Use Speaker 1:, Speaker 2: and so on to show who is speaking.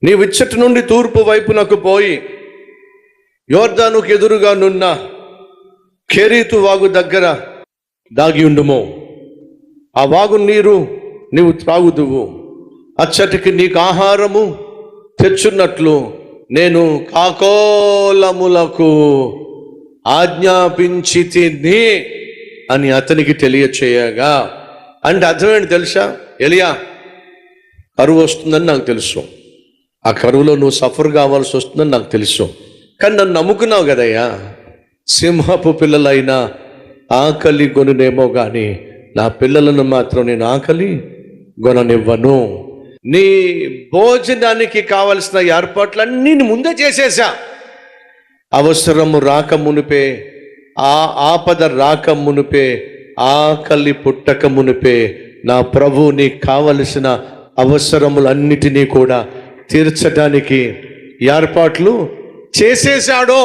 Speaker 1: నీవిచ్చటి నుండి తూర్పు వైపునకు పోయి యోర్దానుకు ఎదురుగా నున్న కెరీతు వాగు దగ్గర దాగి ఉండుము. ఆ వాగు నీరు నీవు త్రాగుదువు. అచ్చటికి నీకు ఆహారము తెచ్చున్నట్లు నేను కాకోలములకు ఆజ్ఞాపించితిని అని అతనికి తెలియచేయగా. అంటే అర్థమేంటి తెలుసా? ఎలియా, కరువు వస్తుందని నాకు తెలుసు, ఆ కరువులో నువ్వు సఫర్ కావాల్సి వస్తుందని నాకు తెలుసు, కానీ నన్ను నమ్ముకున్నావు కదయ్యా. సింహపు పిల్లలైనా ఆకలి కొనునేమో కానీ నా పిల్లలను మాత్రం నేను ఆకలి కొననివ్వను. నీ భోజనానికి కావలసిన ఏర్పాట్లన్నీ ముందే చేసేసా. అవసరము రాక మునిపే, ఆ ఆపద రాక మునిపే, ఆకలి పుట్టక మునిపే నా ప్రభువు నీకు కావలసిన అవసరములన్నిటినీ కూడా తీర్చడానికి ఏర్పాట్లు చేసేశాడో.